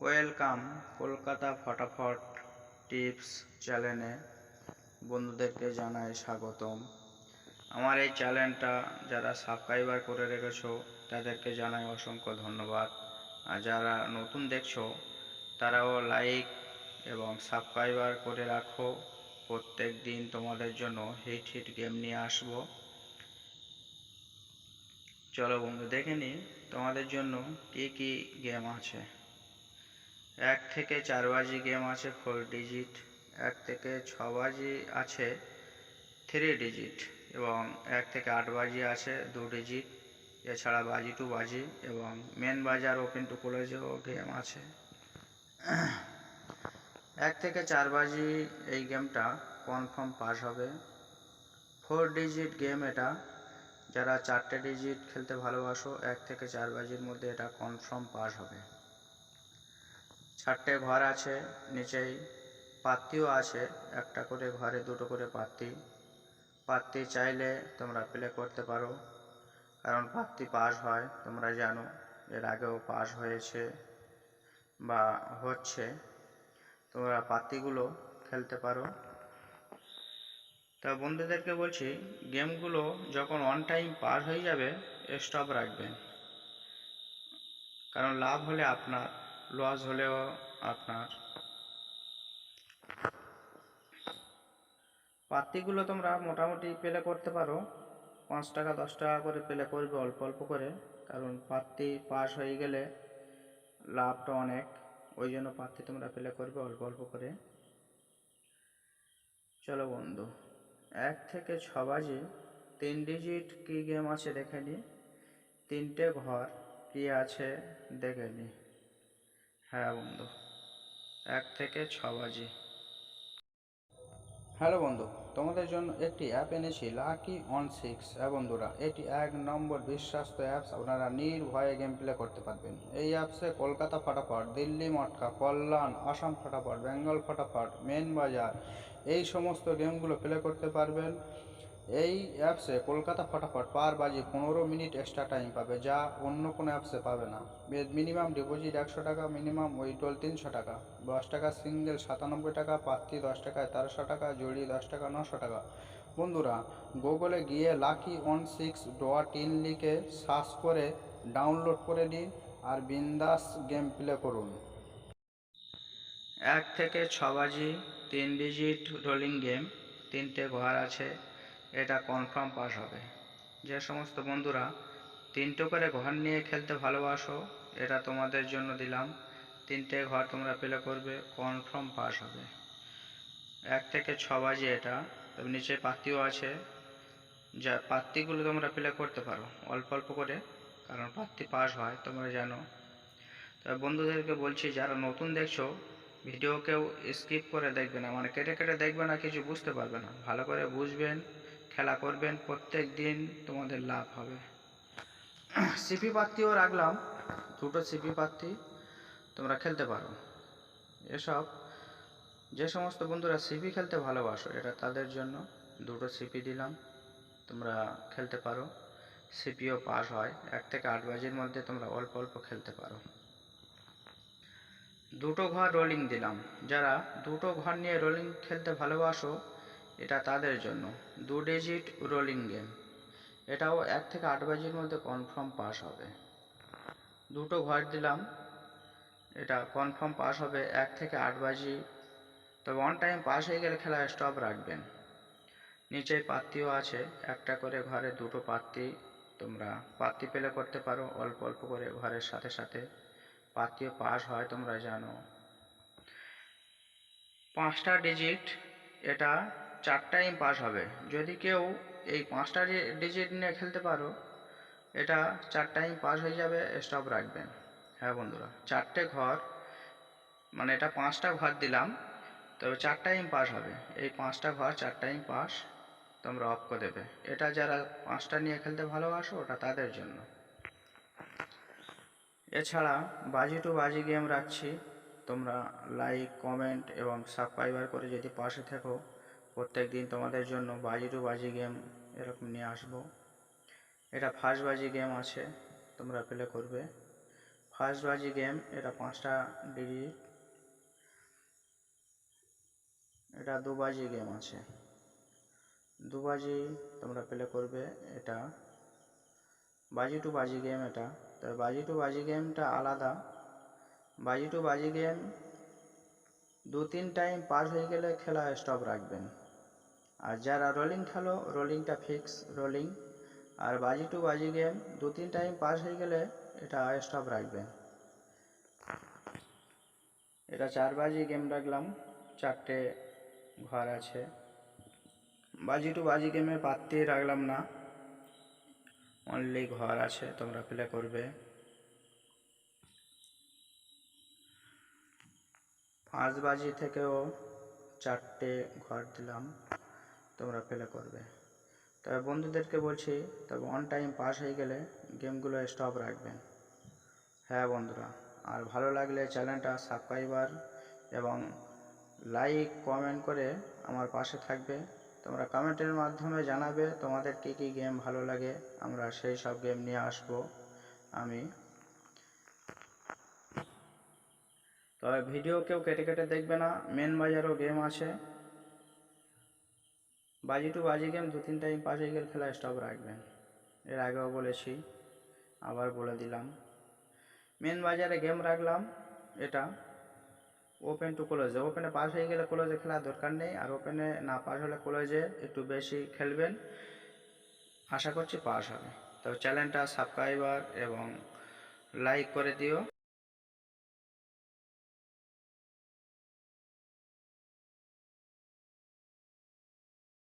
Welcome Kolkata ফটাফট tips চ্যানেলে বন্ধুদেরকে জানাই স্বাগতম। আমার এই চ্যানেলটা যারা সাবস্ক্রাইবার করে রেখেছো তাদেরকে জানাই অসংখ্য ধন্যবাদ। আর যারা নতুন দেখছো তারাও লাইক এবং সাবস্ক্রাইবার করে রাখো। প্রত্যেক দিন তোমাদের জন্য হিট হিট গেম নিয়ে আসবো। চলো বন্ধু দেখে নিই তোমাদের জন্য কি কি গেম আছে। 1 থেকে 4 বাজি গেম আছে 4 ডিজিট, 1 থেকে 6 বাজি আছে 3 ডিজিট এবং 1 থেকে 8 বাজি আছে 2 ডিজিট। এছাড়া বাজি টু বাজি এবং মেন বাজার ওপেন টু ক্লোজেও গেম আছে। 1 থেকে 4 বাজি এই গেমটা কনফার্ম পাস হবে। 4 ডিজিট গেম এটা, যারা 4টে ডিজিট খেলতে ভালোবাসো 1 থেকে 4 বাজির মধ্যে এটা কনফার্ম পাস হবে। 4টে ঘর আছে, নিচেই পাত্তিও আছে, একটা করে ঘরে 2টো করে পাত্তি চাইলে তোমরা প্লে করতে পারো, কারণ পাত্তি পাস হয় তোমরা জানো, এর আগেও পাস হয়েছে বা হচ্ছে। তোমরা পাত্তিগুলো খেলতে পারো। তা বন্ধুদেরকে বলছি গেমগুলো যখন অন টাইম পার হয়ে যাবে স্টপ রাখবেন, কারণ লাভ হলে আপনার, লস হলেও আপনার। পাত্তিগুলো তোমরা মোটামুটি প্লে করতে পারো, 5 টাকা 10 টাকা করে প্লে করবে অল্প অল্প করে, কারণ পাত্তি পাস হয়ে গেলে লাভটা অনেক, ওই জন্য পাত্তি তোমরা প্লে করবে অল্প অল্প করে। চলো বন্ধু 1 থেকে 6 বাজি 3 ডিজিট কি গেম আছে দেখে নি, 3টে ঘর কি আছে দেখে নি। হ্যাঁ বন্ধু 1 থেকে 6 বাজি। হ্যালো বন্ধু, তোমাদের জন্য একটি অ্যাপ এনেছি লাকি অন 6। হ্যাঁ বন্ধুরা, এটি 1 নম্বর বিশ্বস্ত অ্যাপস, আপনারা নির্ভয়ে গেম প্লে করতে পারবেন। এই অ্যাপসে কলকাতা ফটাফট, দিল্লি মটকা, কল্যাণ, আসাম ফটাফট, বেঙ্গল ফটাফট, মেন বাজার এই সমস্ত গেমগুলো প্লে করতে পারবেন। এই অ্যাপসে কলকাতা ফটাফট পার বাজি 15 মিনিট এক্সট্রা টাইম পাবে, যা অন্য কোনো অ্যাপসে পাবে না। মিনিমাম ডিপোজিট 100 টাকা, মিনিমাম উইথড্রল 300 টাকা, 10 টাকা সিঙ্গেল 97 টাকা, পাত্তি 10 টাকায় 1300 টাকা, জড়ি 10 টাকা 900 টাকা। বন্ধুরা গুগলে গিয়ে lucky16.in লিখে সার্চ করে ডাউনলোড করে নিন আর বিন্দাস গেম প্লে করুন। 1 থেকে 6 বাজি 3 ডিজিট রোলিং গেম, 3টে ঘর আছে, এটা কনফার্ম পাস হবে। যে সমস্ত বন্ধুরা 3টে করে ঘর নিয়ে খেলতে ভালোবাসো এটা তোমাদের জন্য দিলাম। 3টে ঘর তোমরা প্লে করবে কনফার্ম পাস হবে। 1 থেকে 6 বাজি এটা, তবে নিচে পাত্তিও আছে, যা পাত্তিগুলো তোমরা প্লে করতে পারো অল্প অল্প করে, কারণ পাত্তি পাস হয় তোমরা জানো। তবে বন্ধুদেরকে বলছি যারা নতুন দেখছো ভিডিও কেউ স্কিপ করে দেখবে না, মানে কেটে কেটে দেখবে না, কিছু বুঝতে পারবে না, ভালো করে বুঝবেন, খেলা করবেন, প্রত্যেক দিন তোমাদের লাভ হবে। সিপি পাত্তিও রাখলাম, 2টো সিপি পাত্তি তোমরা খেলতে পারো। এসব যে সমস্ত বন্ধুরা সিপি খেলতে ভালোবাসো এটা তাদের জন্য 2টো সিপি দিলাম, তোমরা খেলতে পারো। সিপিও পাস হয়, 1 থেকে 8 বাজির মধ্যে তোমরা অল্প অল্প খেলতে পারো। 2টো ঘর রোলিং দিলাম, যারা 2টো ঘর নিয়ে রোলিং খেলতে ভালোবাসো এটা তাদের জন্য। 2 ডিজিট রোলিং গেম, এটাও 1 থেকে 8 বাজির মধ্যে কনফার্ম পাস হবে। 2টো ঘর দিলাম, এটা কনফার্ম পাস হবে 1 থেকে 8 বাজি, তবে অন টাইম পাস হয়ে গেলে খেলা স্টপ রাখবেন। নিচে পাত্তিও আছে, একটা করে ঘরে 2টো পাত্তি, তোমরা পাত্তি প্লে করতে পারো অল্প অল্প করে ঘরের সাথে সাথে, পাত্তিও পাস হয় তোমরা জানো। 5টা ডিজিট, এটা 4 টাইম পাস হবে। যদি কেউ এই 5টা ডিজিট নিয়ে খেলতে পারো এটা 4 টাইম পাস হয়ে যাবে, স্টপ রাখবেন। হ্যাঁ বন্ধুরা 4টে ঘর, মানে এটা 5টা ঘর দিলাম, তবে 4 টাইম পাস হবে। এই 5টা ঘর 4 টাইম পাস, তোমরা অফ করে দেবে। এটা যারা 5টা নিয়ে খেলতে ভালোবাসো ওটা তাদের জন্য। এছাড়া বাজি টু বাজি গেম রাখছি, তোমরা লাইক কমেন্ট এবং সাবস্ক্রাইবার করে যদি পাশে থাকো প্রত্যেক দিন তোমাদের জন্য বাজি টু বাজি গেম এরকম নিয়ে আসবো। এটা ফার্স্ট বাজি গেম আছে, তোমরা প্লে করবে। ফার্স্ট বাজি গেম, এটা 5টা ডিজিট। এটা 2 বাজি গেম আছে, 2 বাজি তোমরা প্লে করবে। এটা বাজি টু বাজি গেম। এটা তো বাজি টু বাজি গেমটা আলাদা। বাজি টু বাজি গেম 2-3 টাইম পার হয়ে গেলে খেলা স্টপ রাখবেন। আর যারা রোলিং খেলো, রোলিংটা ফিক্স রোলিং। আর বাজি টু বাজি গেম 2-3 টাইম পাস হয়ে গেলে এটা স্টপ রাখবেন। এটা 4 বাজি গেম রাখলাম, 4টে ঘর আছে। বাজি টু বাজি গেমে পাত্তি রাখলাম না, অনলি ঘর আছে, তোমরা প্লে করবে। 5 বাজি থেকেও 4টে ঘর দিলাম, তোমরা প্লে করবে। তবে বন্ধুদেরকে বলছি, তবে অন টাইম পাস হয়ে গেলে গেমগুলো স্টপ রাখবেন। হ্যাঁ বন্ধুরা, আর ভালো লাগলে চ্যানেলটা সাবস্ক্রাইবার এবং লাইক কমেন্ট করে আমার পাশে থাকবে। তোমরা কমেন্টের মাধ্যমে জানাবে তোমাদের কী কী গেম ভালো লাগে, আমরা সেই সব গেম নিয়ে আসবো আমি। তবে ভিডিও কেউ কেটে কেটে দেখবে না, মেন বাজারও গেম আছে। বাজি টু বাজি গেম 2-3 টাইম পাস হয়ে গেলে খেলা স্টপ রাখবেন। এর আগেও বলেছি, আবার বলে দিলাম। মেন বাজারে গেম রাখলাম, এটা ওপেন টু ক্লোজে। ওপেনে পাস হয়ে গেলে ক্লোজে খেলার দরকার নেই, আর ওপেনে না পাস হলে ক্লোজে একটু বেশি খেলবেন, আশা করছি পাস হবে। তো চ্যানেলটা সাবস্ক্রাইবার এবং লাইক করে দিও।